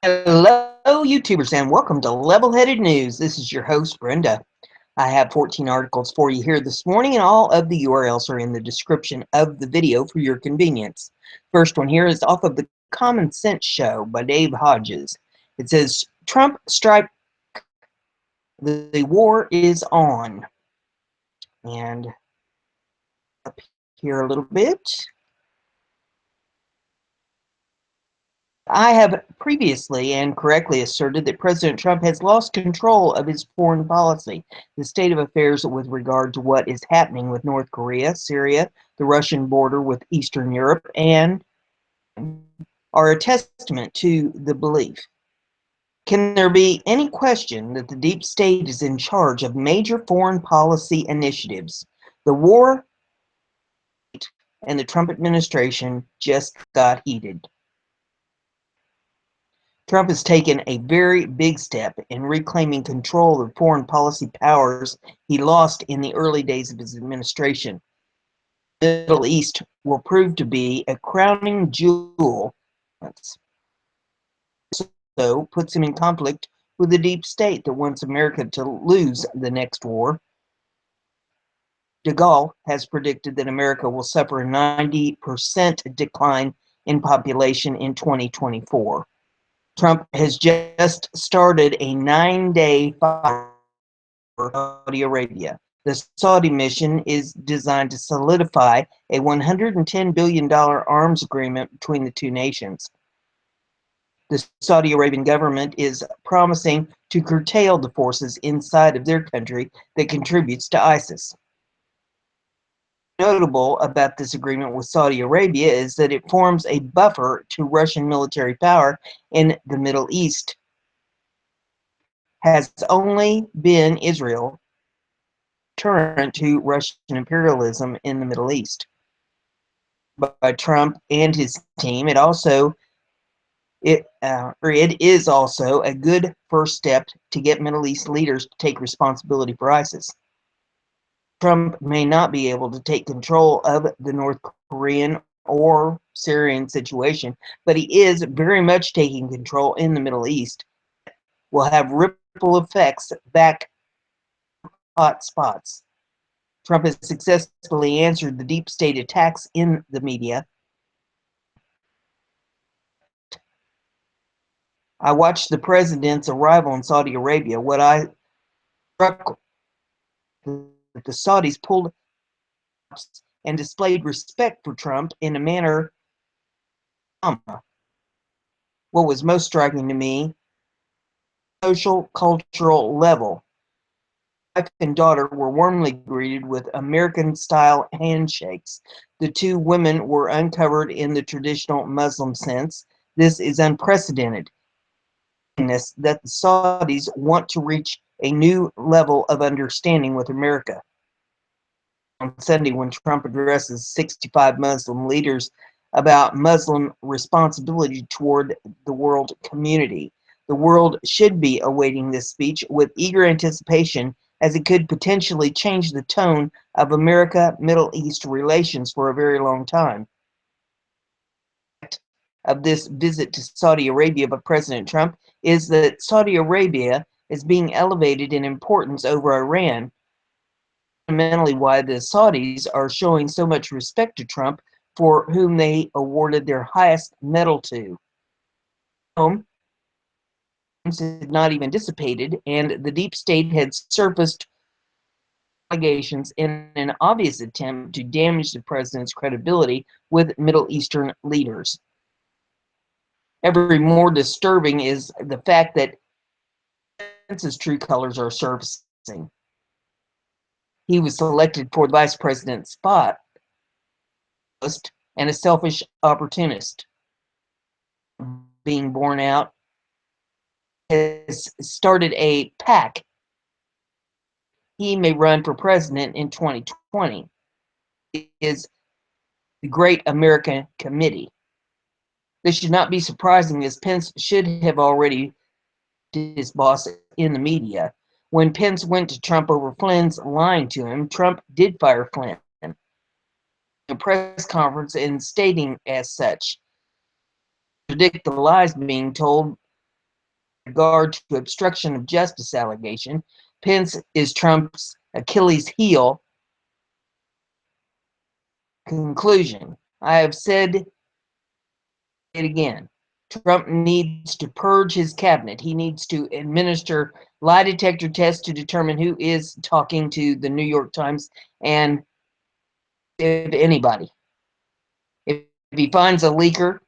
Hello, YouTubers, and welcome to Level-Headed News. This is your host, Brenda. I have 14 articles for you here this morning, and all of the URLs are in the description of the video for your convenience. First one here is off of the Common Sense Show by Dave Hodges. It says, Trump strike, the war is on. And up here a little bit. I have previously and correctly asserted that President Trump has lost control of his foreign policy. The state of affairs with regard to what is happening with North Korea, Syria, the Russian border with Eastern Europe, and are a testament to the belief. Can there be any question that the deep state is in charge of major foreign policy initiatives? The war and the Trump administration just got heated. Trump has taken a very big step in reclaiming control of foreign policy powers he lost in the early days of his administration. The Middle East will prove to be a crowning jewel, so puts him in conflict with the deep state that wants America to lose the next war. De Gaulle has predicted that America will suffer a 90% decline in population in 2024. Trump has just started a 9-day fire for Saudi Arabia. The Saudi mission is designed to solidify a $110 billion arms agreement between the two nations. The Saudi Arabian government is promising to curtail the forces inside of their country that contributes to ISIS. Notable about this agreement with Saudi Arabia is that it forms a buffer to Russian military power in the Middle East. Has only been Israel deterrent to Russian imperialism in the Middle East. By Trump and his team, it is also a good first step to get Middle East leaders to take responsibility for ISIS. Trump may not be able to take control of the North Korean or Syrian situation, but he is very much taking control in the Middle East. Will have ripple effects back hot spots. Trump has successfully answered the deep state attacks in the media. I watched the president's arrival in Saudi Arabia. What I struck that the Saudis pulled and displayed respect for Trump in a manner. What was most striking to me, social cultural level. Wife and daughter were warmly greeted with American-style handshakes. The two women were uncovered in the traditional Muslim sense. This is unprecedented. That the Saudis want to reach a new level of understanding with America. On Sunday, when Trump addresses 65 Muslim leaders about Muslim responsibility toward the world community, the world should be awaiting this speech with eager anticipation, as it could potentially change the tone of America-Middle East relations for a very long time. Of this visit to Saudi Arabia by President Trump is that Saudi Arabia is being elevated in importance over Iran. Fundamentally, why the Saudis are showing so much respect to Trump, for whom they awarded their highest medal to. Had not even dissipated, and the deep state had surfaced allegations in an obvious attempt to damage the president's credibility with Middle Eastern leaders. Ever more disturbing is the fact that Pence's true colors are surfacing. He was selected for the vice president's spot and a selfish opportunist. Being borne out, has started a PAC. He may run for president in 2020. It is the Great American Committee. This should not be surprising, as Pence should have already his boss in the media. When Pence went to Trump over Flynn's lying to him, Trump did fire Flynn. A press conference and stating as such. Predict the lies being told regard to obstruction of justice allegation, Pence is Trump's Achilles heel. Conclusion. I have said it again. Trump needs to purge his cabinet. He needs to administer lie detector tests to determine who is talking to the New York Times and if anybody. If he finds a leaker,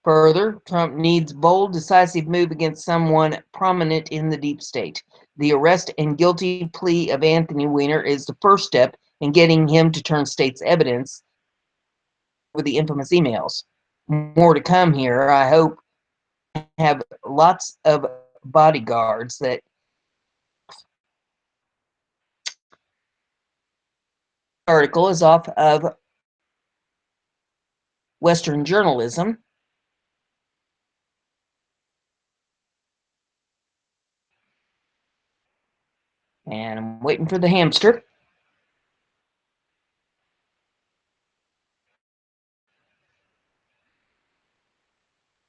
further, Trump needs bold, decisive move against someone prominent in the deep state. The arrest and guilty plea of Anthony Weiner is the first step in getting him to turn state's evidence with the infamous emails. More to come here. I hope have lots of bodyguards that article is off of Western journalism. And I'm waiting for the hamster.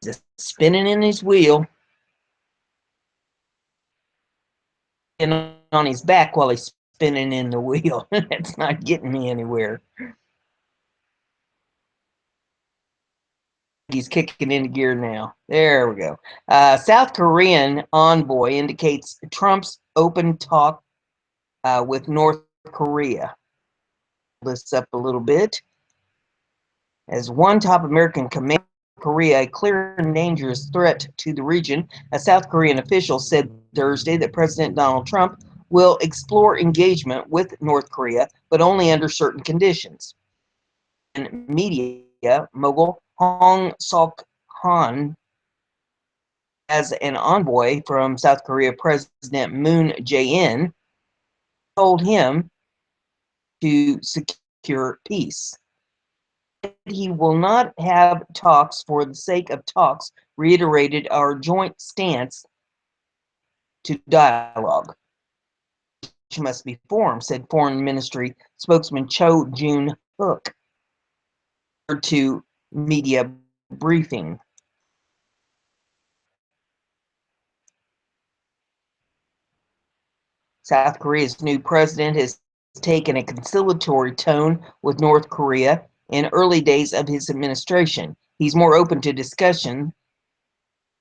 Just spinning in his wheel and on his back while he's spinning in the wheel. That's not getting me anywhere. He's kicking into gear now. There we go. South Korean envoy indicates Trump's open talk with North Korea. This up a little bit. As one top American commander of Korea, a clear and dangerous threat to the region, a South Korean official said Thursday that President Donald Trump will explore engagement with North Korea, but only under certain conditions. And media mogul Hong Sok-han, as an envoy from South Korea President Moon Jae-in, told him to secure peace. He will not have talks for the sake of talks, reiterated our joint stance to dialogue. Which must be formed, said Foreign Ministry spokesman Cho Jun-hook to media briefing. South Korea's new president has taken a conciliatory tone with North Korea in early days of his administration. He's more open to discussion.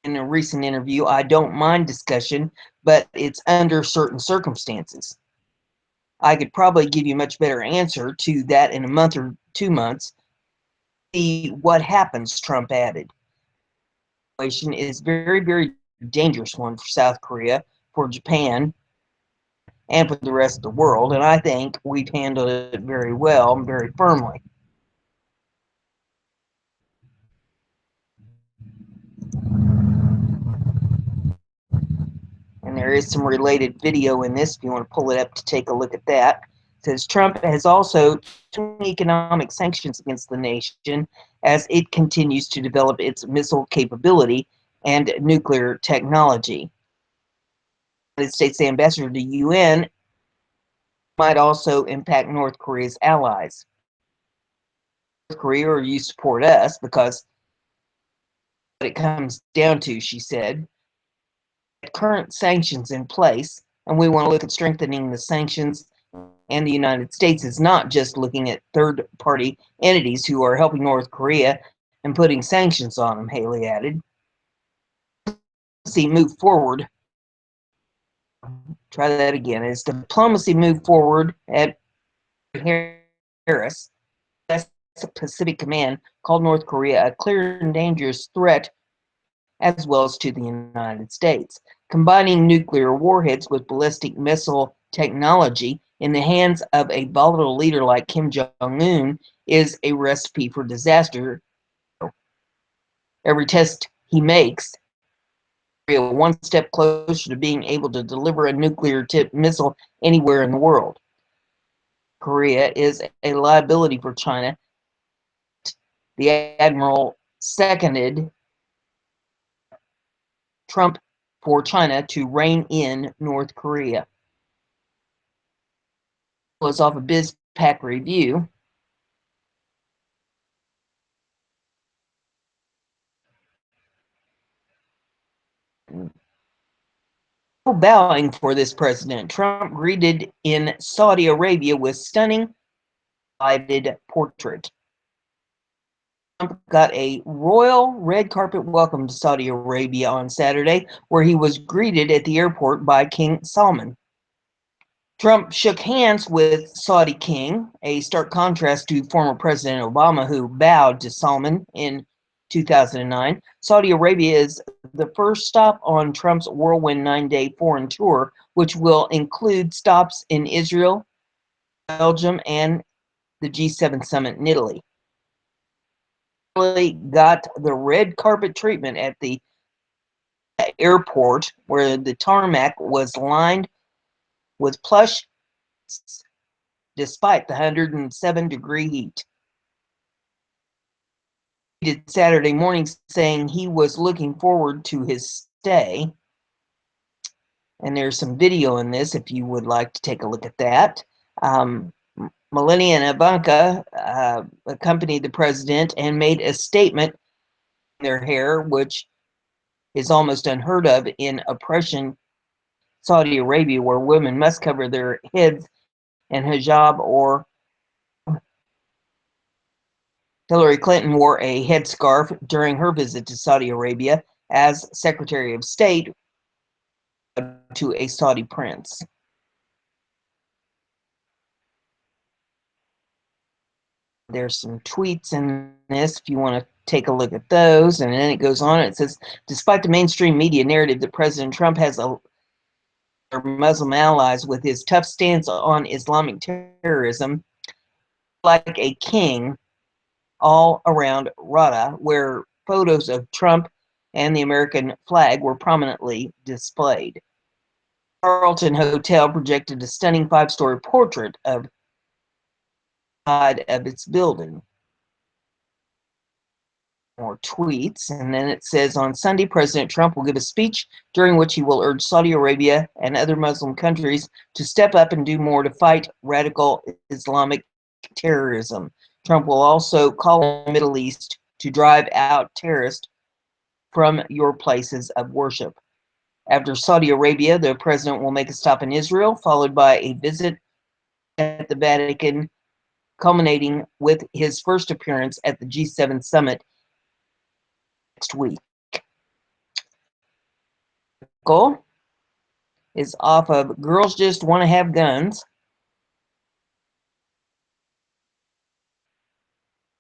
In a recent interview, I don't mind discussion, but it's under certain circumstances. I could probably give you a much better answer to that in a month or 2 months. See what happens, Trump added. The situation is very, very dangerous one for South Korea, for Japan, and for the rest of the world, and I think we've handled it very well and very firmly. And there is some related video in this if you want to pull it up to take a look at that. It says Trump has also taken economic sanctions against the nation as it continues to develop its missile capability and nuclear technology. The United States ambassador to UN might also impact North Korea's allies. North Korea, or you support us, because what it comes down to, she said, current sanctions in place, and we want to look at strengthening the sanctions. And the United States is not just looking at third-party entities who are helping North Korea and putting sanctions on them, Haley added. See, move forward. Try that again. As diplomacy moved forward at Harris, Pacific Command called North Korea a clear and dangerous threat, as well as to the United States. Combining nuclear warheads with ballistic missile technology in the hands of a volatile leader like Kim Jong-un is a recipe for disaster. Every test he makes, one step closer to being able to deliver a nuclear-tipped missile anywhere in the world. Korea is a liability for China. The admiral seconded Trump for China to rein in North Korea. It was off a BizPac review. Bowing for this president, Trump greeted in Saudi Arabia with stunning lighted portrait. Trump got a royal red carpet welcome to Saudi Arabia on Saturday, where he was greeted at the airport by King Salman. Trump shook hands with Saudi King, a stark contrast to former President Obama, who bowed to Salman in 2009. Saudi Arabia is the first stop on Trump's whirlwind 9-day foreign tour, which will include stops in Israel, Belgium, and the G7 summit in Italy. He got the red carpet treatment at the airport, where the tarmac was lined with plush despite the 107-degree heat. He did Saturday morning saying he was looking forward to his stay. And there's some video in this if you would like to take a look at that. Melania and Ivanka accompanied the president and made a statement in their hair, which is almost unheard of in oppression Saudi Arabia, where women must cover their heads in hijab or Hillary Clinton wore a headscarf during her visit to Saudi Arabia as Secretary of State to a Saudi prince. There's some tweets in this if you want to take a look at those. And then it goes on. It says, despite the mainstream media narrative that President Trump has Muslim allies with his tough stance on Islamic terrorism, like a king all around Rada, where photos of Trump and the American flag were prominently displayed. Carlton Hotel projected a stunning 5-story portrait of the side of its building. More tweets, and then it says, on Sunday, President Trump will give a speech during which he will urge Saudi Arabia and other Muslim countries to step up and do more to fight radical Islamic terrorism. Trump will also call on the Middle East to drive out terrorists from your places of worship. After Saudi Arabia, the president will make a stop in Israel, followed by a visit at the Vatican, culminating with his first appearance at the G7 summit next week. Goal is off of Girls Just Want to Have Guns.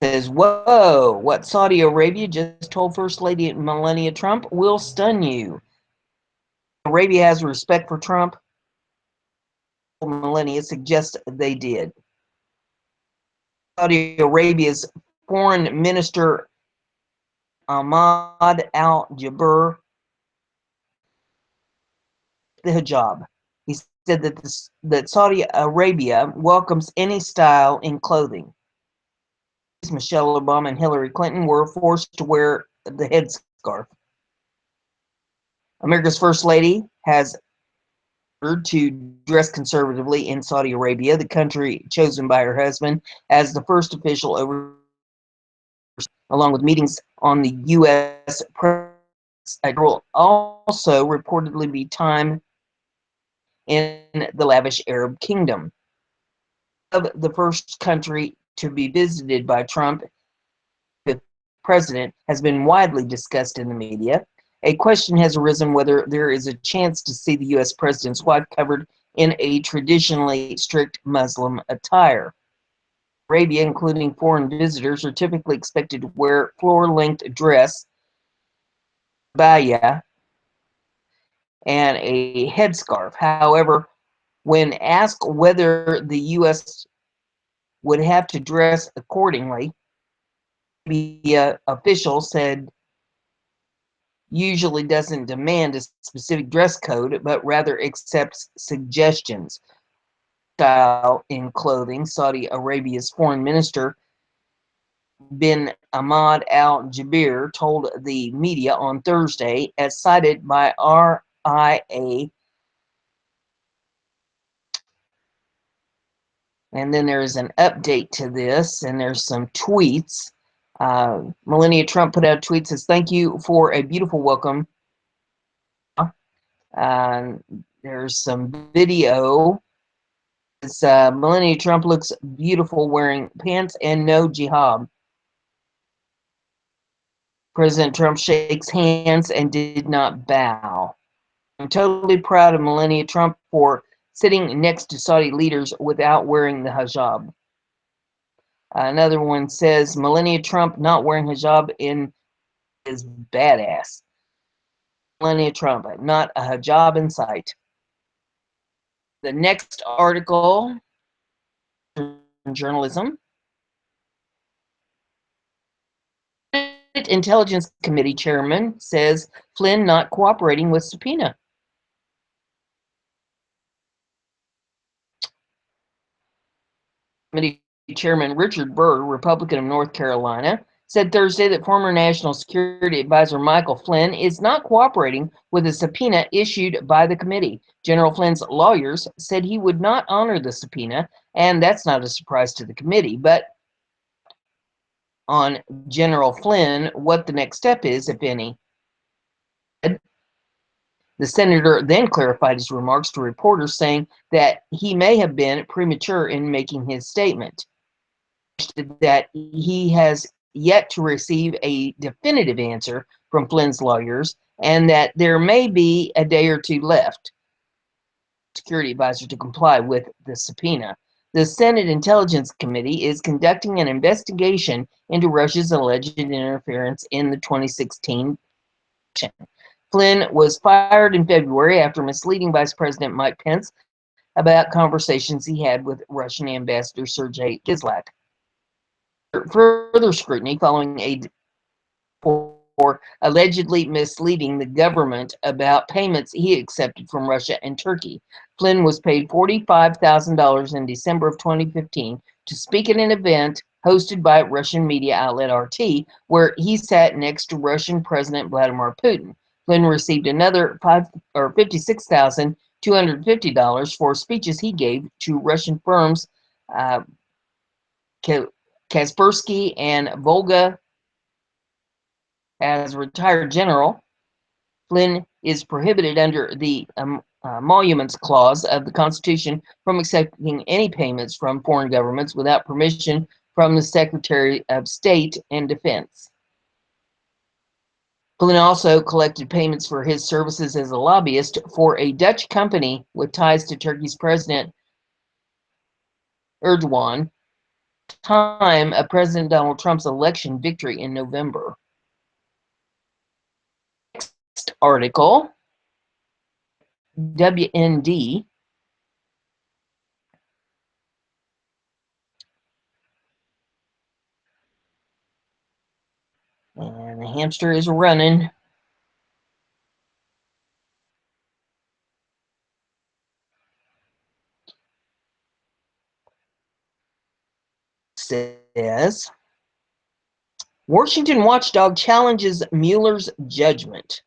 Says, whoa, what Saudi Arabia just told First Lady Melania Trump will stun you. Arabia has respect for Trump. Melania suggests they did. Saudi Arabia's foreign minister Ahmad al-Jaber the hijab. He said that Saudi Arabia welcomes any style in clothing. Michelle Obama and Hillary Clinton were forced to wear the headscarf. America's First Lady has ordered to dress conservatively in Saudi Arabia, the country chosen by her husband as the first official over, along with meetings on the U.S. president. There will also reportedly be time in the lavish Arab kingdom. Of the first country to be visited by Trump, the president, has been widely discussed in the media. A question has arisen whether there is a chance to see the U.S. president's wife covered in a traditionally strict Muslim attire. Arabia, including foreign visitors, are typically expected to wear floor-length dress, abaya, and a headscarf. However, when asked whether the U.S. would have to dress accordingly, the official said usually doesn't demand a specific dress code, but rather accepts suggestions. Style in clothing, Saudi Arabia's foreign minister bin Ahmad al-Jaber told the media on Thursday, as cited by RIA. And then there's an update to this, and there's some tweets. Melania Trump put out tweets, says, thank you for a beautiful welcome. There's some video. Melania Trump looks beautiful wearing pants and no jihad. President Trump shakes hands and did not bow. I'm totally proud of Melania Trump for sitting next to Saudi leaders without wearing the hijab. Another one says Melania Trump not wearing hijab is badass. Melania Trump, not a hijab in sight. The next article, journalism. Intelligence Committee chairman says Flynn not cooperating with subpoena. Committee Chairman Richard Burr, Republican of North Carolina, said Thursday that former National Security Advisor Michael Flynn is not cooperating with a subpoena issued by the committee. General Flynn's lawyers said he would not honor the subpoena, and that's not a surprise to the committee, but on General Flynn, what the next step is, if any. The senator then clarified his remarks to reporters, saying that he may have been premature in making his statement. That he has yet to receive a definitive answer from Flynn's lawyers, and that there may be a day or two left. Security advisor to comply with the subpoena. The Senate Intelligence Committee is conducting an investigation into Russia's alleged interference in the 2016 election. Flynn was fired in February after misleading Vice President Mike Pence about conversations he had with Russian Ambassador Sergei Kislyak. Further scrutiny following a for allegedly misleading the government about payments he accepted from Russia and Turkey. Flynn was paid $45,000 in December of 2015 to speak at an event hosted by Russian media outlet RT, where he sat next to Russian President Vladimir Putin. Flynn received another $56,250 for speeches he gave to Russian firms Kaspersky and Volga. As a retired general, Flynn is prohibited under the Emoluments Clause of the Constitution from accepting any payments from foreign governments without permission from the Secretary of State and Defense. Flynn also collected payments for his services as a lobbyist for a Dutch company with ties to Turkey's President Erdogan, time of President Donald Trump's election victory in November. Next article, WND. And the hamster is running. Says Washington watchdog challenges Mueller's judgment.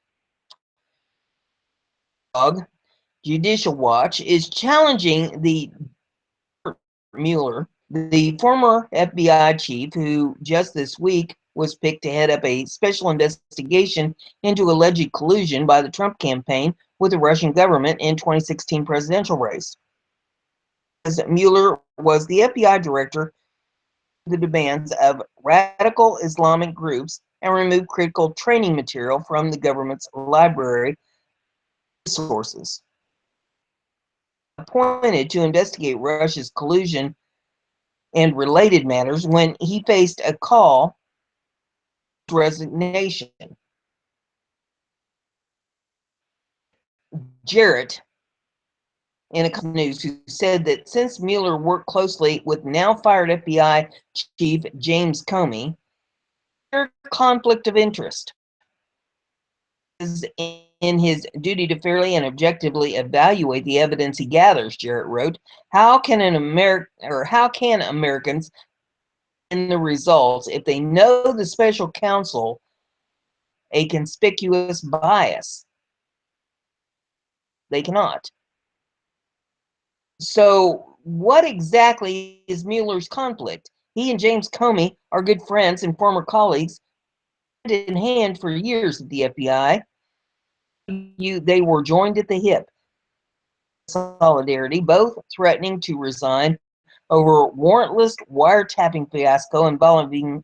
Judicial Watch is challenging the Mueller, the former FBI chief who just this week was picked to head up a special investigation into alleged collusion by the Trump campaign with the Russian government in 2016 presidential race. As Mueller was the FBI director, the demands of radical Islamic groups and remove critical training material from the government's library resources. Appointed to investigate Russia's collusion and related matters when he faced a call to resignation. Jarrett, in a news, who said that since Mueller worked closely with now fired FBI Chief James Comey, there's a conflict of interest. Is in his duty to fairly and objectively evaluate the evidence he gathers, Jarrett wrote. How can Americans in the results if they know the special counsel a conspicuous bias? They cannot. So what exactly is Mueller's conflict? He and James Comey are good friends and former colleagues, hand in hand for years at the FBI. they were joined at the hip. Solidarity, both threatening to resign over warrantless wiretapping fiasco involving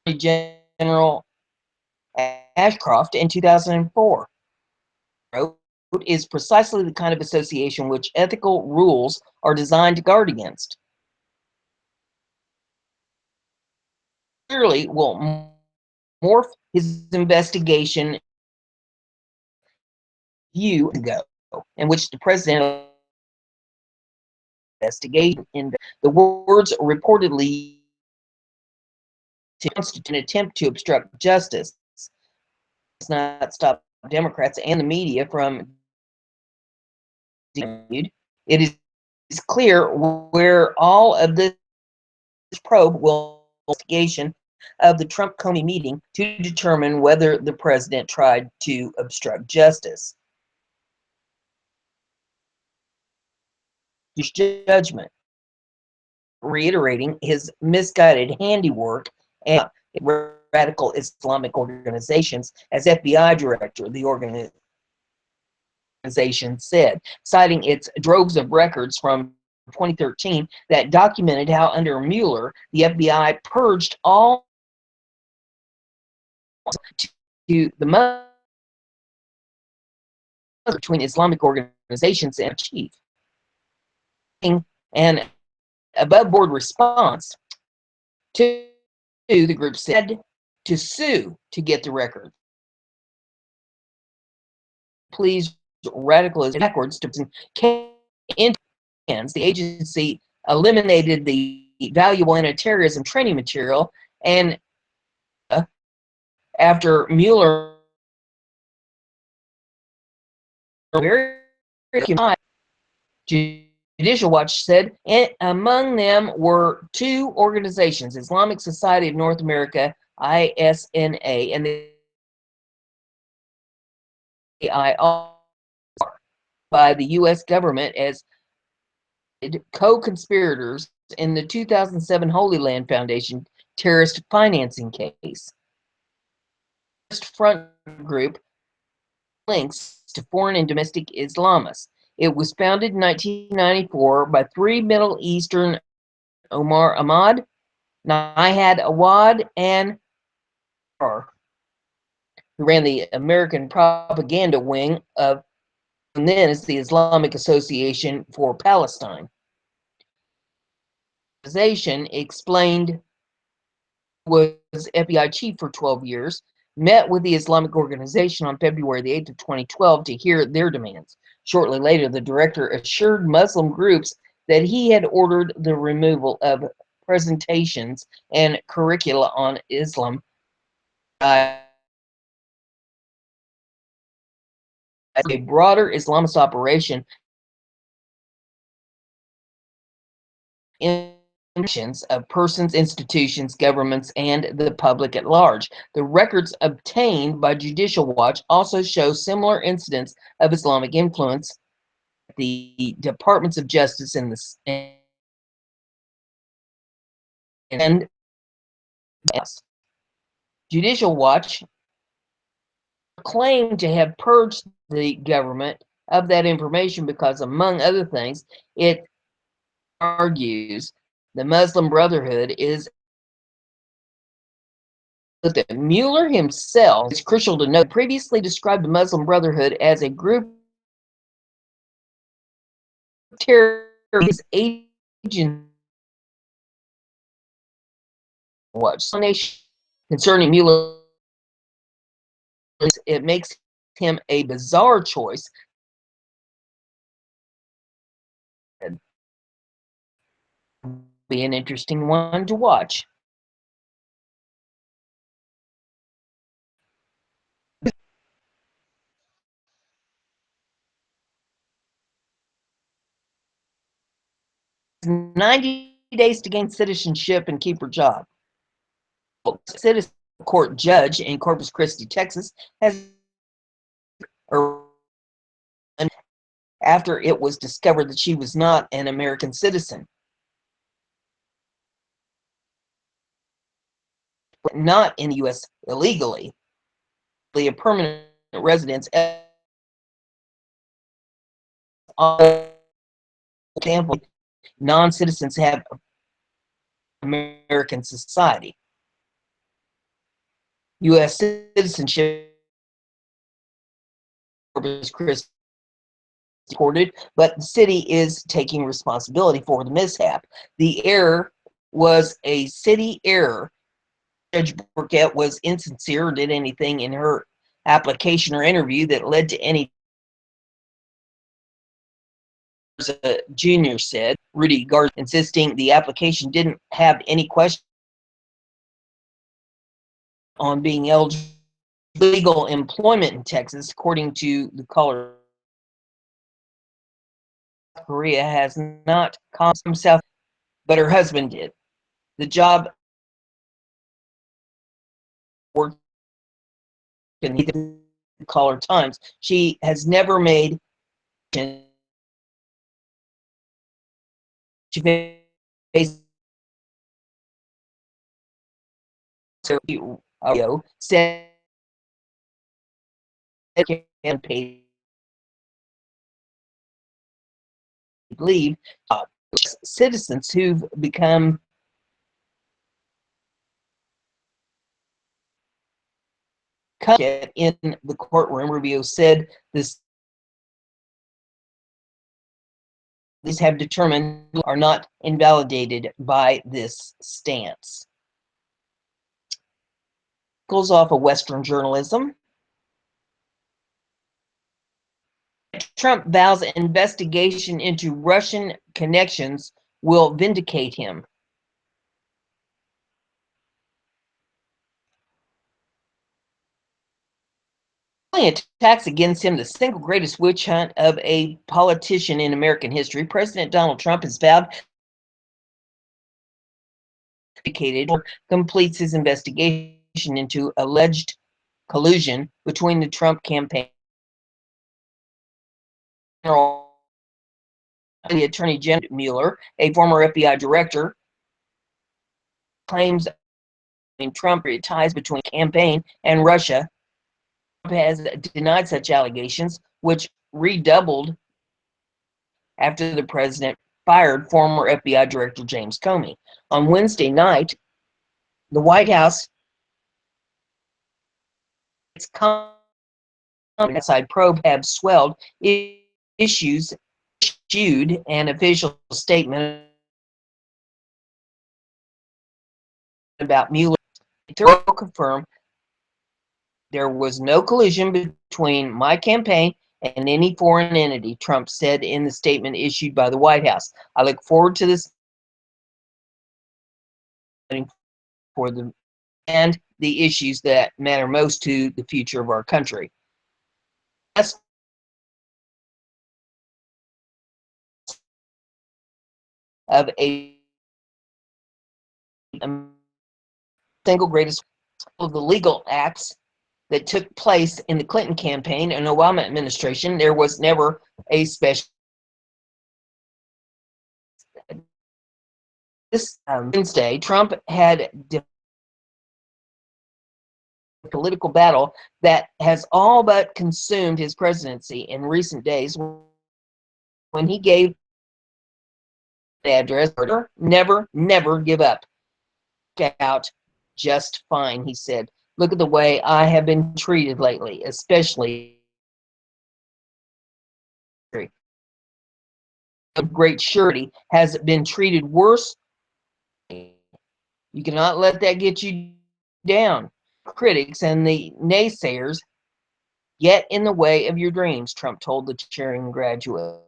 General Ashcroft in 2004. Is precisely the kind of association which ethical rules are designed to guard against. Clearly will morph his investigation view ago, in which the president investigation in the words reportedly to constitute an attempt to obstruct justice. It's not stop Democrats and the media from it is clear where all of this probe will investigation of the Trump-Comey meeting to determine whether the president tried to obstruct justice. Judgment, reiterating his misguided handiwork and radical Islamic organizations as FBI director, the organization said, citing its droves of records from 2013 that documented how under Mueller, the FBI purged all to the between Islamic organizations and chief. An above-board response to the group said to sue to get the record. Please radicalism backwards to into hands. The agency eliminated the valuable anti-terrorism training material, and after Mueller Judicial Watch said, and among them were two organizations, Islamic Society of North America, ISNA, and the AIR by the U.S. government as co-conspirators in the 2007 Holy Land Foundation terrorist financing case. Front group links to foreign and domestic Islamists. It was founded in 1994 by three Middle Eastern Omar Ahmad, Nihad Awad, and who ran the American propaganda wing of, and then is the Islamic Association for Palestine. The organization explained was FBI chief for 12 years, met with the Islamic organization on February the 8th of 2012 to hear their demands. Shortly later, the director assured Muslim groups that he had ordered the removal of presentations and curricula on Islam a broader Islamist operation in of persons, institutions, governments, and the public at large. The records obtained by Judicial Watch also show similar incidents of Islamic influence at the Departments of Justice in the and Judicial Watch claimed to have purged the government of that information because, among other things, it argues the Muslim Brotherhood is that Mueller himself, it's crucial to note, previously described the Muslim Brotherhood as a group of terrorist agents. Watch concerning Mueller, it makes him a bizarre choice. Be an interesting one to watch. "90 days to gain citizenship and keep her job." Citizen court judge in Corpus Christi, Texas, has after it was discovered that she was not an American citizen. Not in the U.S. illegally, a permanent residents. For example, non-citizens have American society. U.S. citizenship is reported, but the city is taking responsibility for the mishap. The error was a city error. Judge Burkett was insincere or did anything in her application or interview that led to any. Jr. said. Rudy Gard insisting the application didn't have any question on being eligible legal employment in Texas, according to the caller. Korea has not calmed himself, but her husband did. The job worked in the caller times. She has never made. She faced said and paid leave. Citizens who've become in the courtroom, Rubio said this. These have determined are not invalidated by this stance. Goes off of Western journalism. Trump vows an investigation into Russian connections will vindicate him. Attacks against him, the single greatest witch hunt of a politician in American history. President Donald Trump has vowed completes his investigation into alleged collusion between the Trump campaign the Attorney General Mueller, a former FBI director, claims Trump ties between campaign and Russia. Trump has denied such allegations, which redoubled after the president fired former FBI Director James Comey. On Wednesday night, the White House outside probe have swelled issued an official statement about Mueller to confirm there was no collusion between my campaign and any foreign entity, Trump said in the statement issued by the White House. I look forward to this for the and the issues that matter most to the future of our country. Of a single greatest of the legal acts that took place in the Clinton campaign and Obama administration, there was never a special. This Wednesday, Trump had a political battle that has all but consumed his presidency in recent days when he gave the address, never give up. Out just fine, he said. Look at the way I have been treated lately, especially of great surety has been treated worse. You cannot let that get you down. Critics and the naysayers get in the way of your dreams, Trump told the cheering graduate.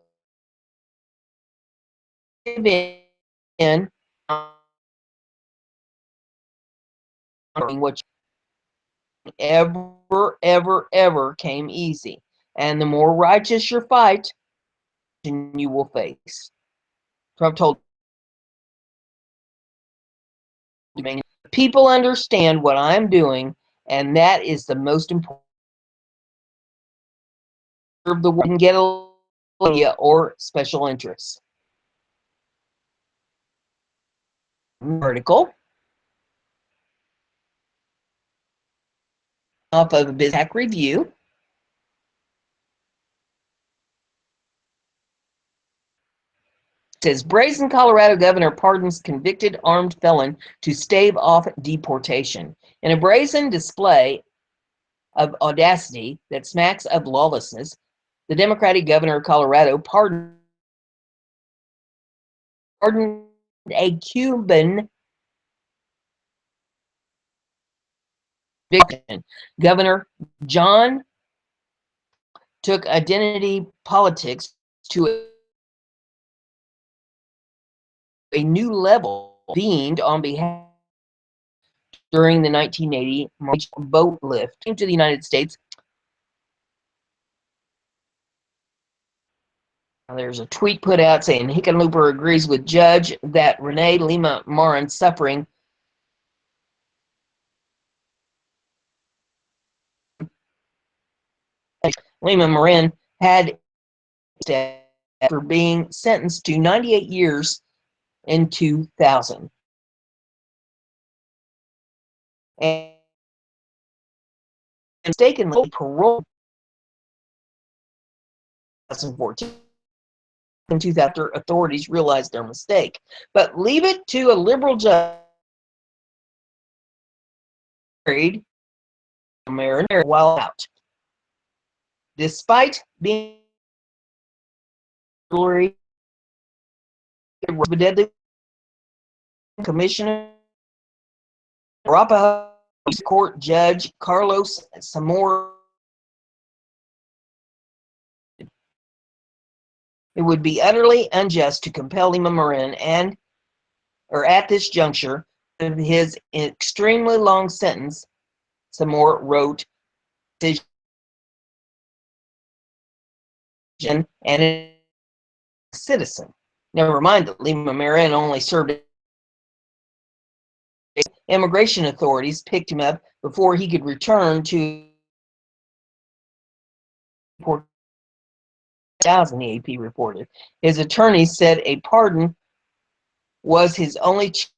In what ever came easy. And the more righteous your fight, you will face. Trump told people understand what I'm doing, and that is the most important. Of the world can get a media or special interests. Article off of a Bizhack Review. Says brazen Colorado governor pardons convicted armed felon to stave off deportation. In a brazen display of audacity that smacks of lawlessness, the Democratic governor of Colorado pardoned a Cuban conviction. Governor John took identity politics to a new level, beamed on behalf during the 1980 March boat lift came to the United States. There's a tweet put out saying Hickenlooper agrees with Judge that Renee Lima Marin's suffering Lima Marin had after being sentenced to 98 years in 2000. And mistakenly paroled in 2014 after authorities realized their mistake. But leave it to a liberal judge married while out. Despite being a deadly commissioner, Arapahoe Court Judge Carlos Zamora, it would be utterly unjust to compel Lima Marin at this juncture of his extremely long sentence, Zamora wrote, and a citizen. Never mind that Lima Marin only served. Immigration authorities picked him up before he could return to 4,000, the AP reported. His attorney said a pardon was his only chance.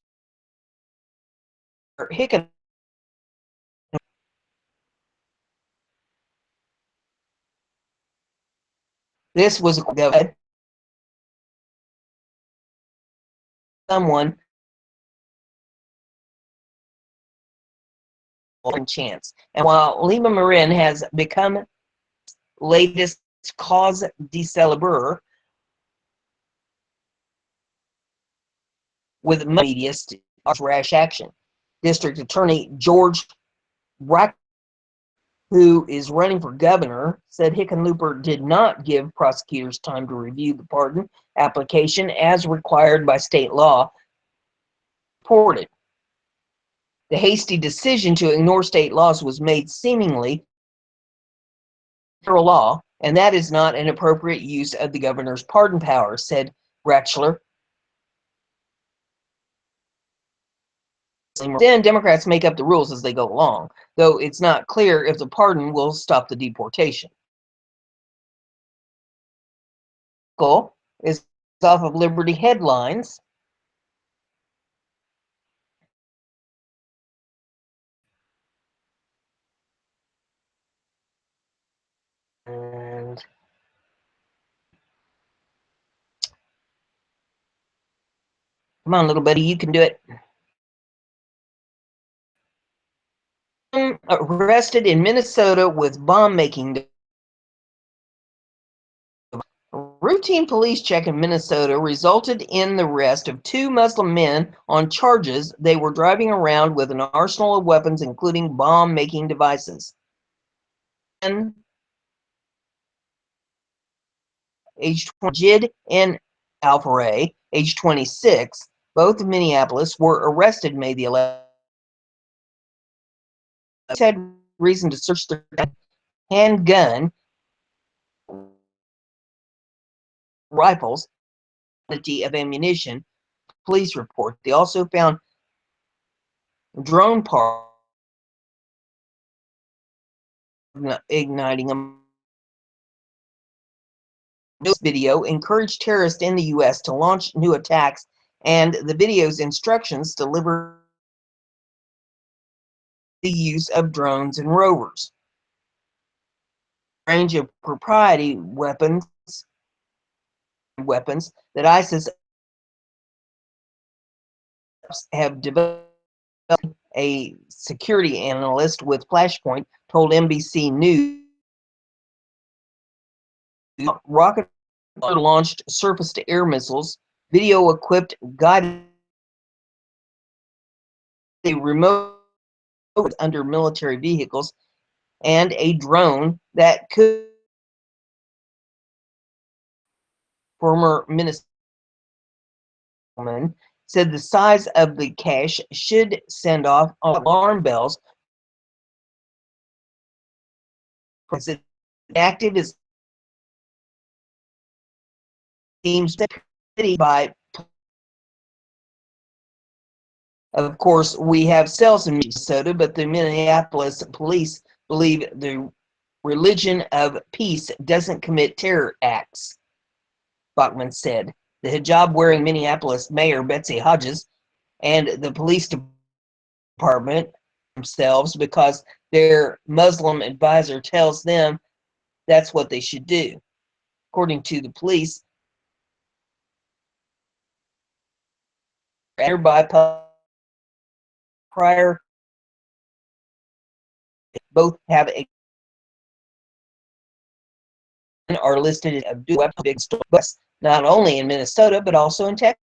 This was someone chance. And while Lima Marin has become latest cause célèbre with media rash action, District Attorney George Brack, who is running for governor, said Hickenlooper did not give prosecutors time to review the pardon application as required by state law. Reported. The hasty decision to ignore state laws was made seemingly federal law, and that is not an appropriate use of the governor's pardon power, said Bratschler. Then Democrats make up the rules as they go along, though it's not clear if the pardon will stop the deportation. Is off of Liberty Headlines. And come on, little buddy, you can do it. Arrested in Minnesota with bomb making. Routine police check in Minnesota resulted in the arrest of two Muslim men on charges they were driving around with an arsenal of weapons, including bomb-making devices. And age 20, Jid and Alfaray, age 26, both of Minneapolis, were arrested May the 11th. Had reason to search their handgun, rifles, quantity of ammunition. Police report. They also found drone parts igniting them. This video encouraged terrorists in the U.S. to launch new attacks, and the video's instructions deliver the use of drones and rovers. Range of proprietary weapons that ISIS have developed. A security analyst with Flashpoint told NBC News rocket launched surface-to-air missiles, video-equipped guided remote under military vehicles, and a drone that could. Former Minnesota said the size of the cache should send off alarm bells because it's active as teams by. Of course, we have cells in Minnesota, but the Minneapolis police believe the religion of peace doesn't commit terror acts, Bachman said. The hijab-wearing Minneapolis mayor, Betsy Hodges, and the police department themselves because their Muslim advisor tells them that's what they should do. According to the police, nearby prior both have a are listed as big stores, not only in Minnesota but also in Texas.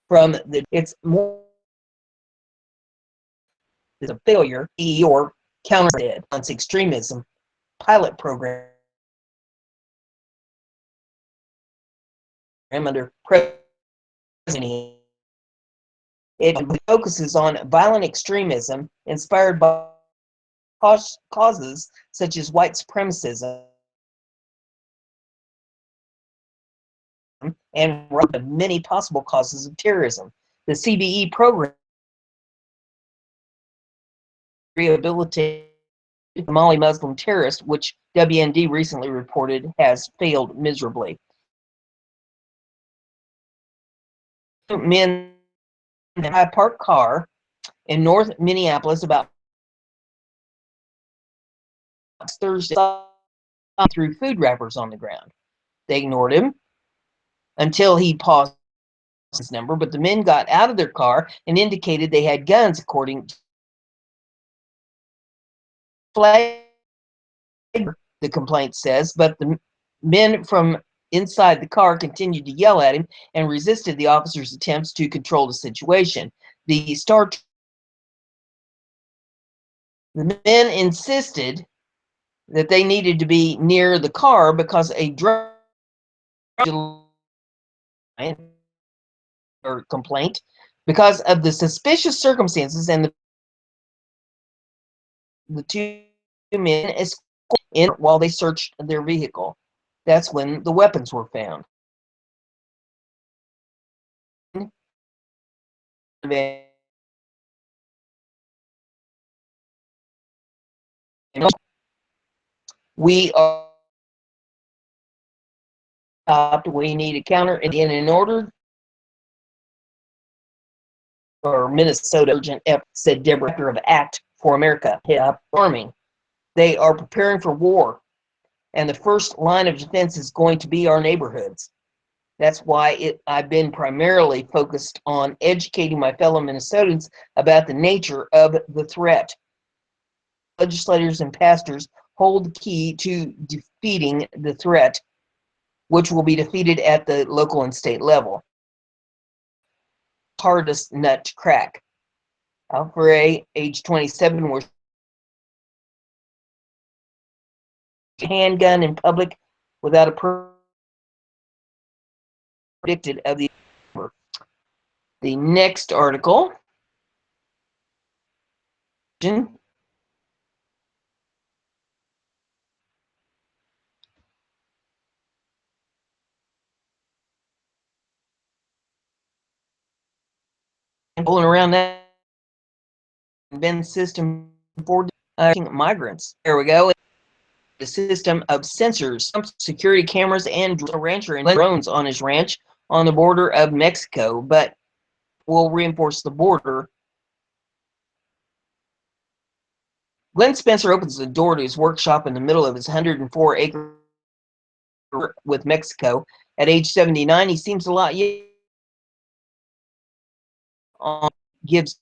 From the it's more is a failure or counter against extremism pilot program under President. It focuses on violent extremism inspired by causes such as white supremacism and many possible causes of terrorism. The CBE program rehabilitated Somali Muslim terrorist, which WND recently reported has failed miserably. Men in a high parked car in North Minneapolis about Thursday threw food wrappers on the ground. They ignored him until he paused his number, but the men got out of their car and indicated they had guns, according to the complaint says, but the men from inside the car continued to yell at him and resisted the officers' attempts to control the situation. The men insisted that they needed to be near the car because a drug or complaint because of the suspicious circumstances, and the two men escaped in while they searched their vehicle. That's when the weapons were found. We are we need a counter, and in order for Minnesota urgent effort, said Deborah, director of Act for America Army. They are preparing for war, and the first line of defense is going to be our neighborhoods. That's why I've been primarily focused on educating my fellow Minnesotans about the nature of the threat. Legislators and pastors hold the key to defeating the threat, which will be defeated at the local and state level. Hardest nut to crack. Alfred, age 27, was handgun in public without a predicted of the next article. Pulling around that been system for migrants. There we go. The system of sensors, security cameras, and rancher and drones on his ranch on the border of Mexico, but will reinforce the border. Glenn Spencer opens the door to his workshop in the middle of his 104-acre with Mexico. At age 79, he seems a lot younger on Gibson.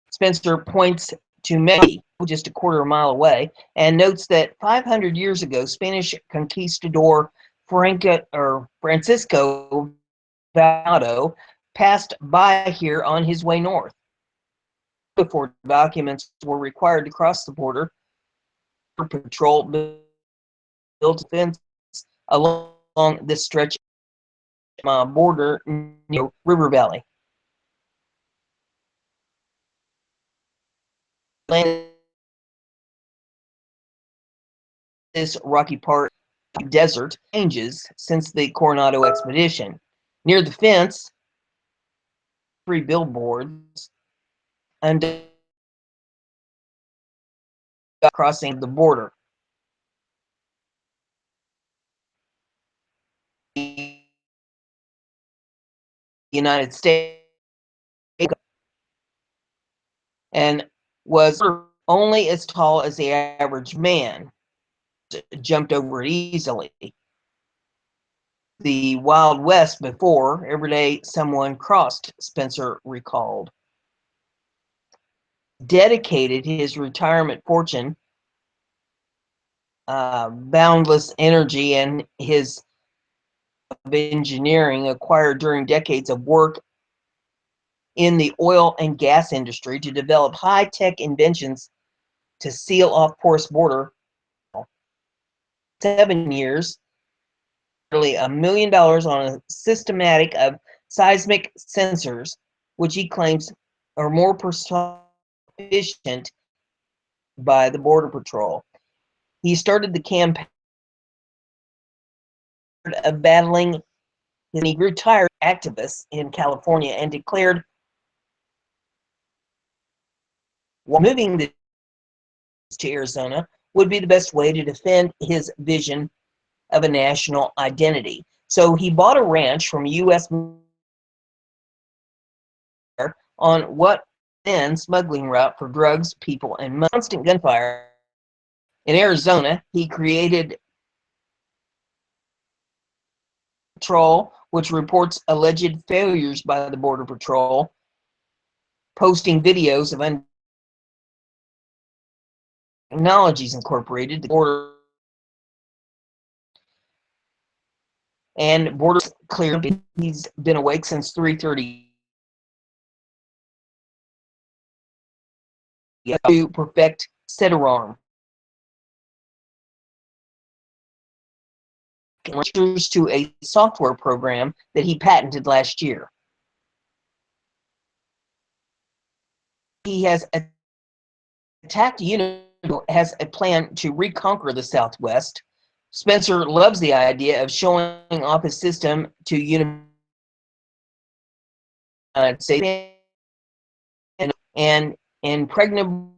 Spencer points to Mexico, just a quarter mile away, and notes that 500 years ago, Spanish conquistador Francisco Valdo passed by here on his way north. Before documents were required to cross the border, patrol built a fence along this stretch border near River Valley. This rocky part of the desert changes since the Coronado expedition. Near the fence, 3 billboards and crossing the border. The United States and was only as tall as the average man, jumped over it easily. The Wild West before, every day someone crossed, Spencer recalled. Dedicated his retirement fortune, boundless energy, and his engineering acquired during decades of work in the oil and gas industry to develop high-tech inventions to seal off porous border. 7 years, nearly $1 million on a systematic of seismic sensors, which he claims are more efficient by the Border Patrol. He started the campaign of battling, and he grew tired of activists in California and declared moving to Arizona would be the best way to defend his vision of a national identity. So he bought a ranch from U.S. on what then smuggling route for drugs, people, and constant gunfire. In Arizona, he created Patrol, which reports alleged failures by the Border Patrol, posting videos of Technologies Incorporated, the border and Borders Clear. He's been awake since 3:30 to perfect Cetaron. To a software program that he patented last year. He has attacked has a plan to reconquer the Southwest. Spencer loves the idea of showing off his system to United States and impregnable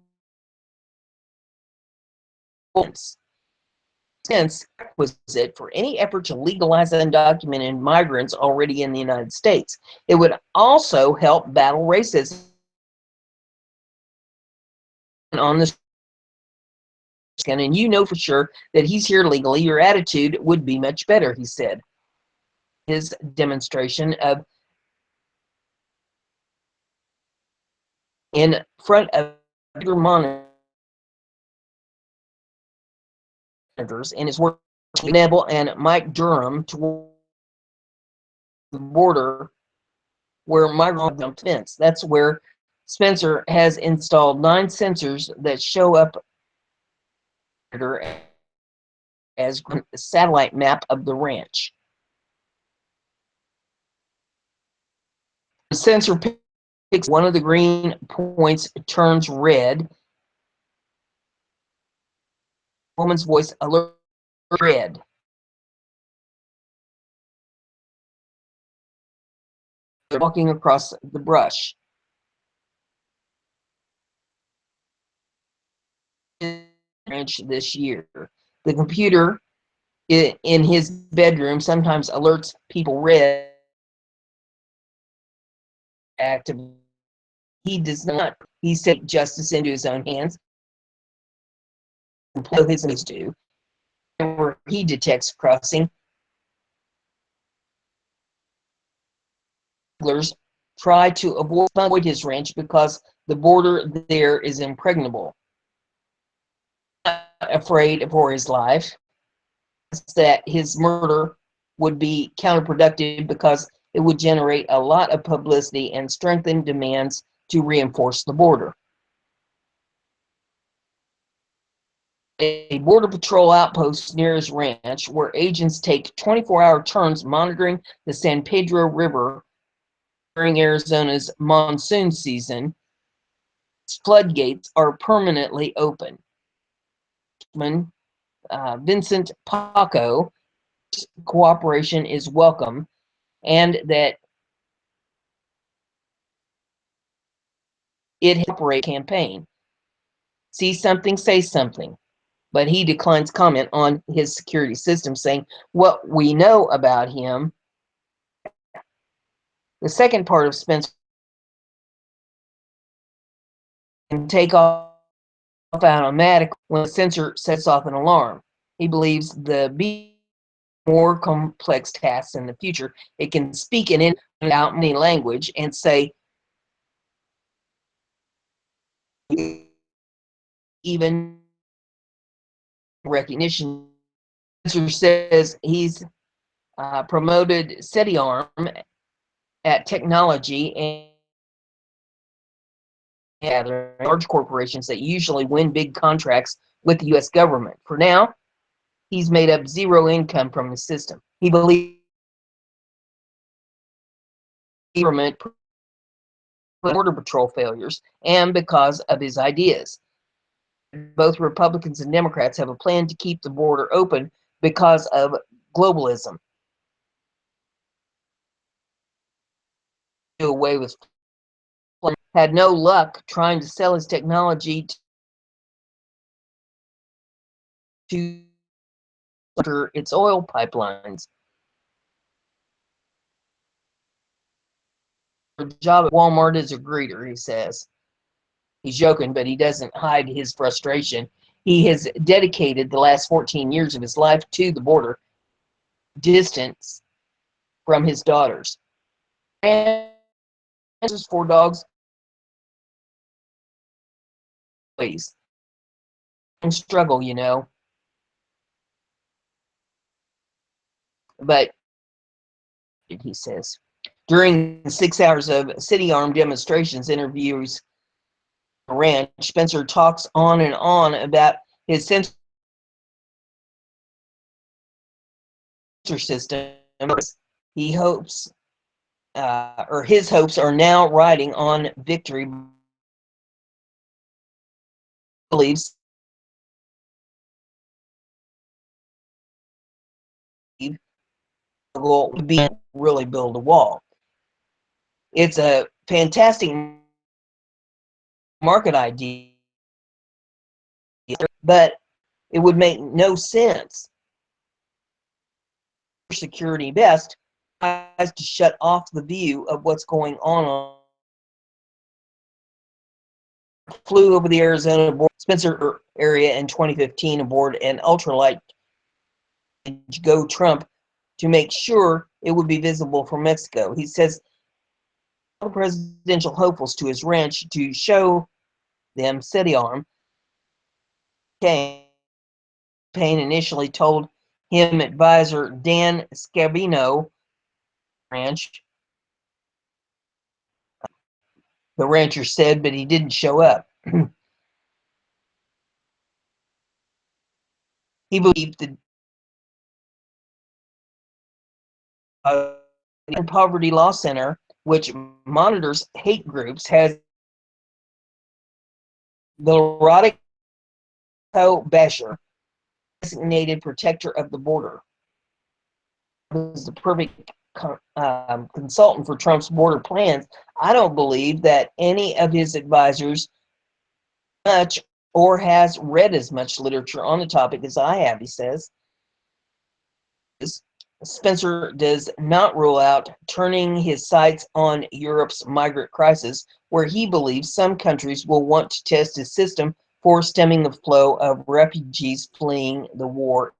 sense requisite for any effort to legalize undocumented migrants already in the United States. It would also help battle racism on the and you know for sure that he's here legally, your attitude would be much better, he said. His demonstration of in front of monitors in his work, Neville and Mike Durham toward the border where migrant dumped fence. That's where Spencer has installed 9 sensors that show up as a satellite map of the ranch. The sensor picks one of the green points, turns red. Woman's voice alert red. They're walking across the brush. Ranch this year. The computer in his bedroom sometimes alerts people red active. He does not. He takes justice into his own hands. His needs do. Where he detects crossing try to avoid his ranch because the border there is impregnable. Not afraid for his life, that his murder would be counterproductive because it would generate a lot of publicity and strengthen demands to reinforce the border. A border patrol outpost near his ranch where agents take 24-hour turns monitoring the San Pedro River during Arizona's monsoon season. Floodgates are permanently open. Vincent Paco, cooperation is welcome, and that it operate campaign. See something, say something. But he declines comment on his security system, saying, what we know about him. The second part of Spencer can take off automatically when the sensor sets off an alarm. He believes the more complex tasks in the future. It can speak in without any language and say even recognition. Spencer says he's promoted SETI-ARM at technology and large corporations that usually win big contracts with the U.S. government. For now, he's made up zero income from the system. He believes government border patrol failures and because of his ideas. Both Republicans and Democrats have a plan to keep the border open because of globalism. Do away with had no luck trying to sell his technology to its oil pipelines. A job at Walmart as a greeter, he says. He's joking, but he doesn't hide his frustration. He has dedicated the last 14 years of his life to the border, distance from his daughters. And for dogs, please. And struggle, you know. But, he says, during 6 hours of city-armed demonstrations, interviews, ranch, Spencer talks on and on about his sensor system. He hopes, or his hopes are now riding on victory. Believes will be really build a wall. It's a fantastic market idea, but it would make no sense. Security best tries to shut off the view of what's going on. Flew over the Arizona Spencer area in 2015 aboard an ultralight Go Trump to make sure it would be visible from Mexico. He says presidential hopefuls to his ranch to show them SETI-ARM. Campaign initially told him advisor Dan Scabino ranch. The rancher said, but he didn't show up. He believed the Poverty Law Center, which monitors hate groups, has the erotic Basher, designated protector of the border. Was the perfect consultant for Trump's border plans. I don't believe that any of his advisors much or has read as much literature on the topic as I have, he says. Spencer does not rule out turning his sights on Europe's migrant crisis, where he believes some countries will want to test his system for stemming the flow of refugees fleeing the war.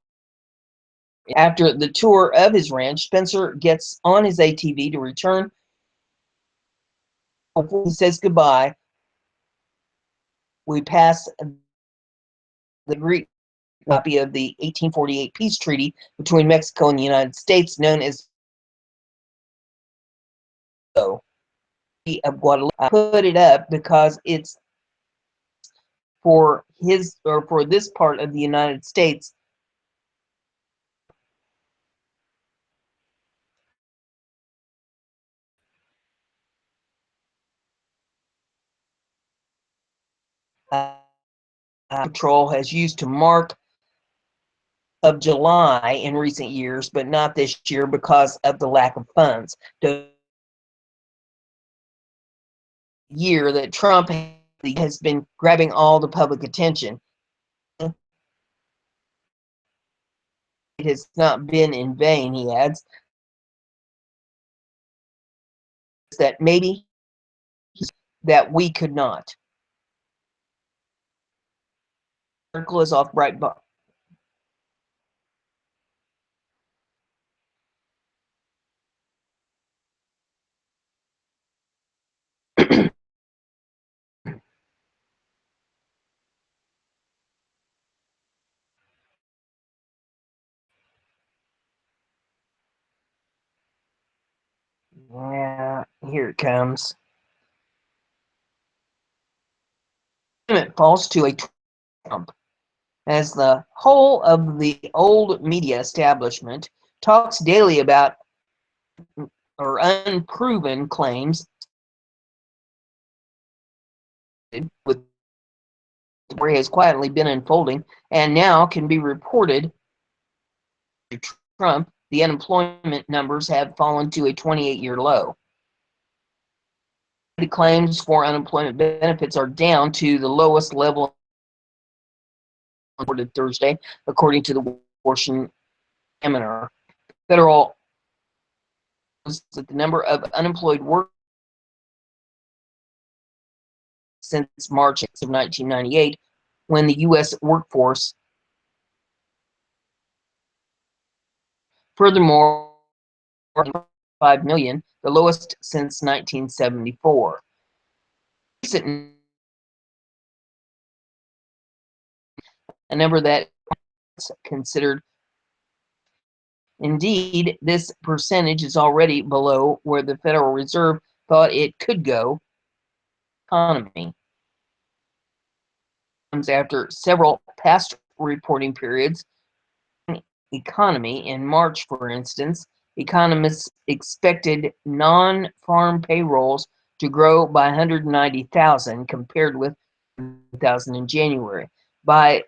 After the tour of his ranch, Spencer gets on his ATV to return Before he says goodbye, we pass the Greek copy of the 1848 peace treaty between Mexico and the United States, known as of Guadalupe. I put it up because it's for this part of the United States. Patrol has used to mark of July in recent years, but not this year because of the lack of funds. The year that Trump has been grabbing all the public attention. It has not been in vain, he adds, that maybe that we could not. The article is off Breitbart. Yeah, here it comes. It falls to a Trump, as the whole of the old media establishment talks daily about or unproven claims with where has quietly been unfolding and now can be reported to Trump. The unemployment numbers have fallen to a 28-year low. The claims for unemployment benefits are down to the lowest level reported Thursday, according to the Washington Examiner. Federal that the number of unemployed workers since March of 1998, when the U.S. workforce, furthermore, 5 million, the lowest since 1974. A number that is considered. Indeed, this percentage is already below where the Federal Reserve thought it could go. Economy comes after several past reporting periods. Economy in March, for instance, economists expected non-farm payrolls to grow by 190,000 compared with 1,000 in January. By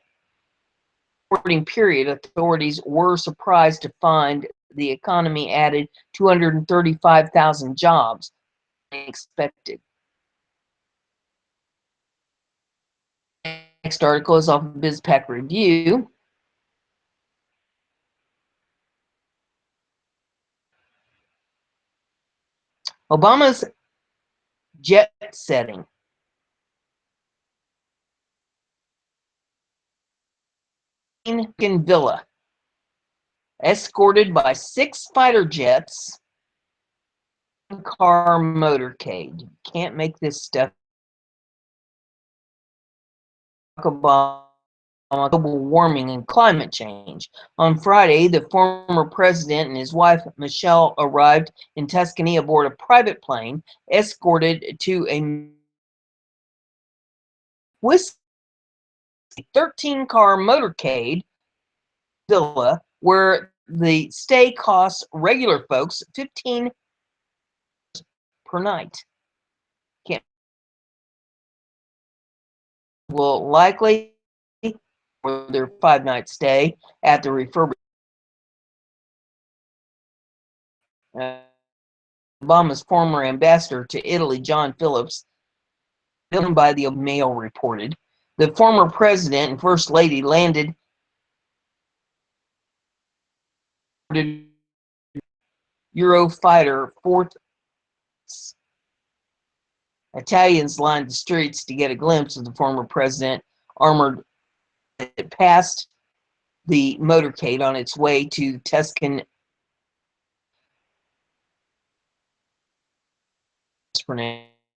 reporting period, authorities were surprised to find the economy added 235,000 jobs expected. Next article is off of BizPac Review. Obama's jet setting. Villa, escorted by 6 fighter jets, car motorcade. Can't make this stuff. Obama, global warming and climate change. On Friday, the former president and his wife Michelle arrived in Tuscany aboard a private plane, escorted to a 13-car motorcade villa where the stay costs regular folks $15 per night. Can't will likely for their 5-night stay at the refurbished Obama's former ambassador to Italy, John Phillips, by the Mail reported. The former president and first lady landed Eurofighter fourth. Italians lined the streets to get a glimpse of the former president armored past the motorcade on its way to Tuscan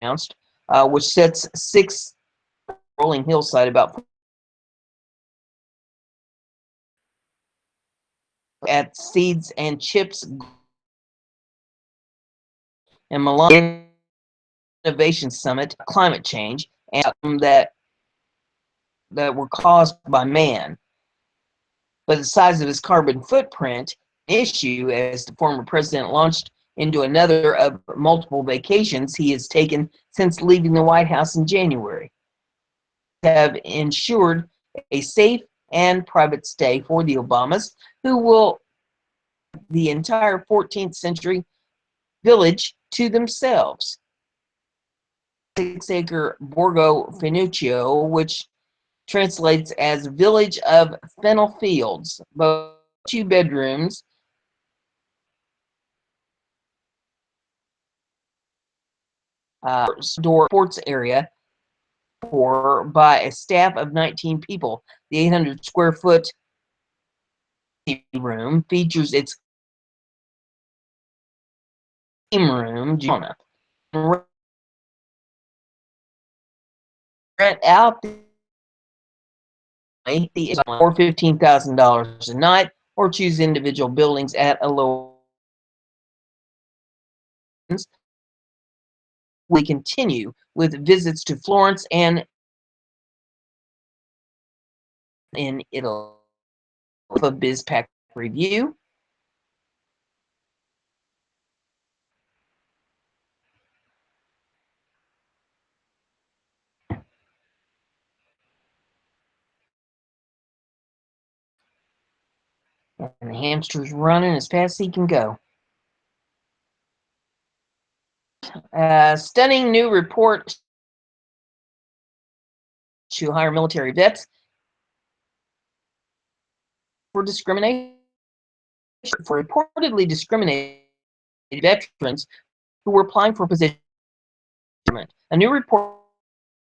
announced, which sets 6 rolling hillside about at Seeds and Chips and Milan Innovation Summit, climate change, and that were caused by man. But the size of his carbon footprint, an issue as the former president launched into another of multiple vacations he has taken since leaving the White House in January. Have ensured a safe and private stay for the Obamas, who will the entire 14th century village to themselves. 6-acre Borgo Finuccio, which translates as Village of Fennel Fields, both 2 bedrooms, door sports area for by a staff of 19 people. The 800 square foot room features its game room, rent out the or $15,000 a night, or choose individual buildings at a lower. We continue with visits to Florence and in Italy. A BizPack review. And the hamster's running as fast as he can go. Stunning new report to hire military vets for discrimination, for reportedly discriminated veterans who were applying for positions. A new report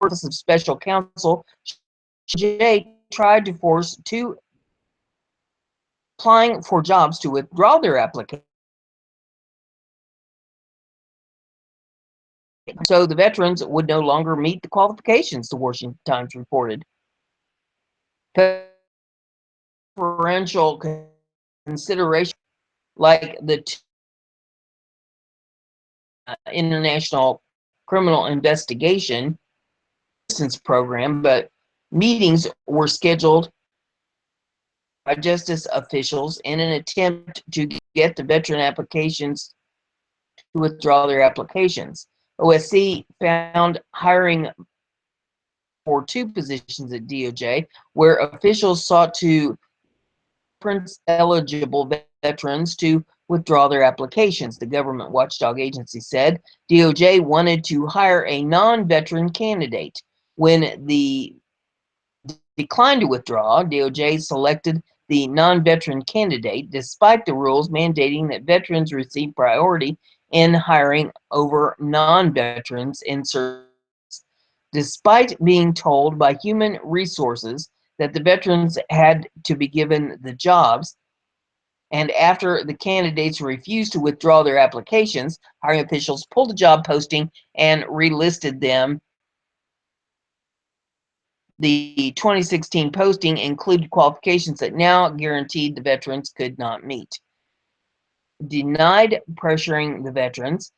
of special counsel J tried to force 2 applying for jobs to withdraw their application, so the veterans would no longer meet the qualifications, the Washington Times reported. Preferential consideration, like the International Criminal Investigation Assistance Program, but meetings were scheduled by justice officials in an attempt to get the veteran applications to withdraw their applications. OSC found hiring for 2 positions at DOJ where officials sought to eligible veterans to withdraw their applications. The government watchdog agency said DOJ wanted to hire a non-veteran candidate. When the declined to withdraw, DOJ selected the non-veteran candidate, despite the rules mandating that veterans receive priority in hiring over non-veterans in certain. Despite being told by human resources that the veterans had to be given the jobs, and after the candidates refused to withdraw their applications, hiring officials pulled the job posting and relisted them. The 2016 posting included qualifications that now guaranteed the veterans could not meet. Denied pressuring the veterans.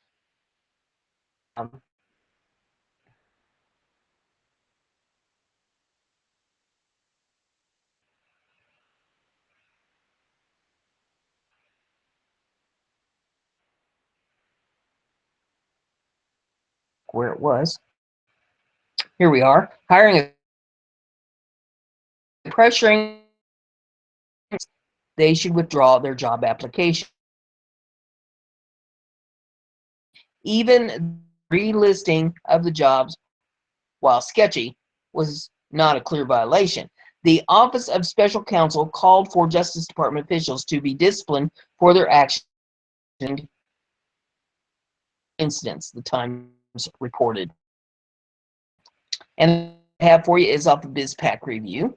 Where it was. Here we are. Pressuring they should withdraw their job application. Even relisting of the jobs, while sketchy, was not a clear violation. The Office of Special Counsel called for Justice Department officials to be disciplined for their actions. Incidents, the Times reported. And I have for you is off the BizPack review.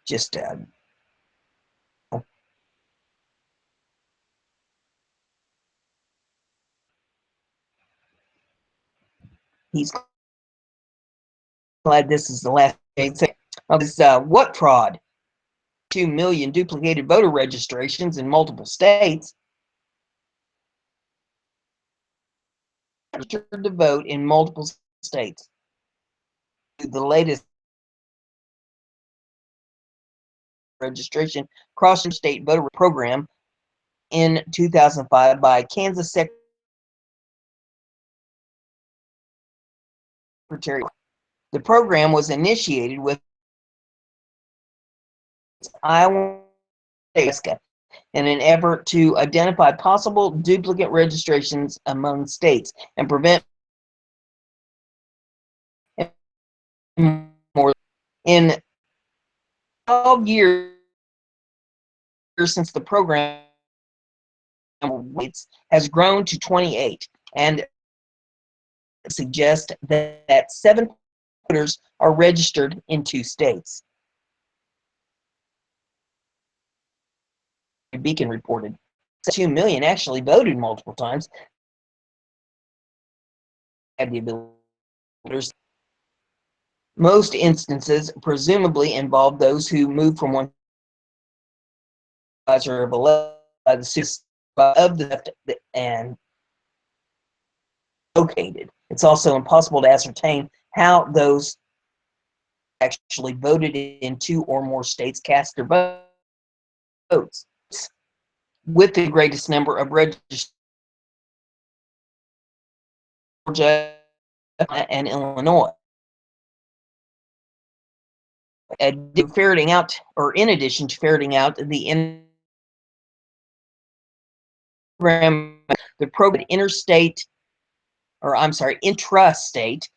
Just He's glad this is the last what fraud? 2 million duplicated voter registrations in multiple states. Registered to vote in multiple states. The latest registration cross-state voter program in 2005 by Kansas Secretary. The program was initiated with Iowa in an effort to identify possible duplicate registrations among states and prevent more. In 12 years since the program has grown to 28, and suggest that 7 voters are registered in 2 states. Beacon reported 2 million actually voted multiple times. Had the ability. Most instances presumably involve those who move from one supervisor of by the supervisor of the and located. It's also impossible to ascertain how those actually voted in 2 or more states cast their votes. With the greatest number of registered Georgia and Illinois. Ferreting out, or in addition to ferreting out the program, interstate, or I'm sorry, intrastate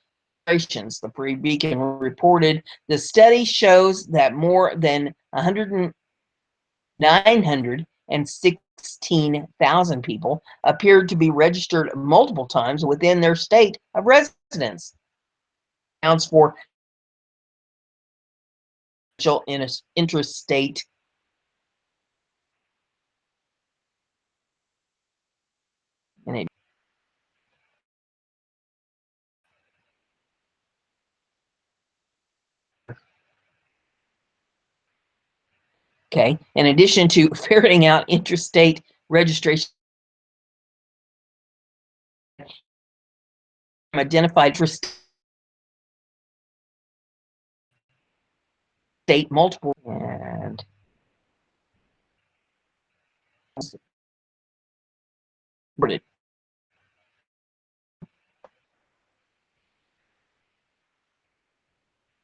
relations. The Pre-Beacon reported the study shows that more than 916,000 people appeared to be registered multiple times within their state of residence. Accounts for interstate Okay, in addition to ferreting out interstate registration, identified for state multiple and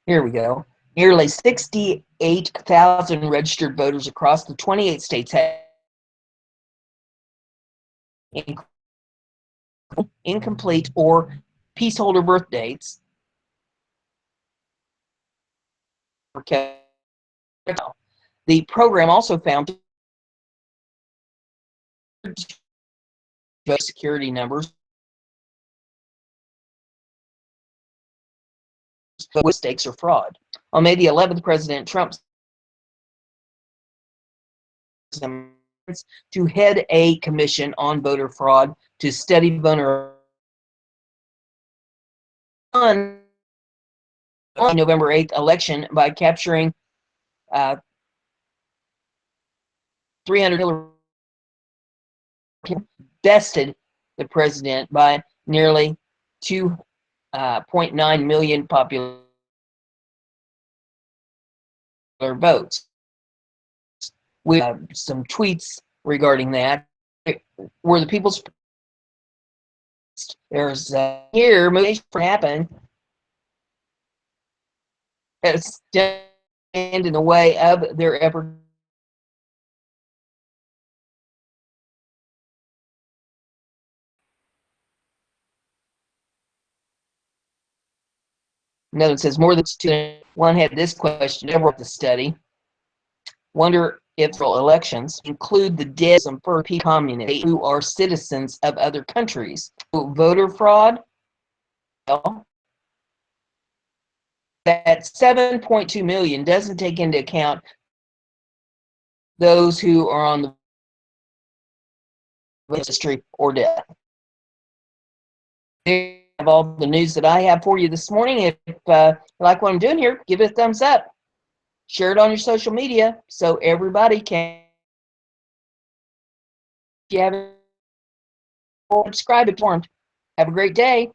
here we go. Nearly 68,000 registered voters across the 28 states had incomplete or peaceholder birth dates. The program also found security numbers with mistakes or fraud. On May the 11th, President Trump to head a commission on voter fraud to study voter on November 8th election by capturing 300 bested the president by nearly 2.9 million popular votes. We have some tweets regarding that. Were the people's there's here moving for happen. Stand in the way of their effort. Another one says more than 2. One had this question about the study. Wonder if elections include the dead for communists who are citizens of other countries. Voter fraud? Well, that 7.2 million doesn't take into account those who are on the registry or death. Of all the news that I have for you this morning. If you like what I'm doing here, give it a thumbs up. Share it on your social media so everybody can. If you haven't subscribed, informed. Have a great day.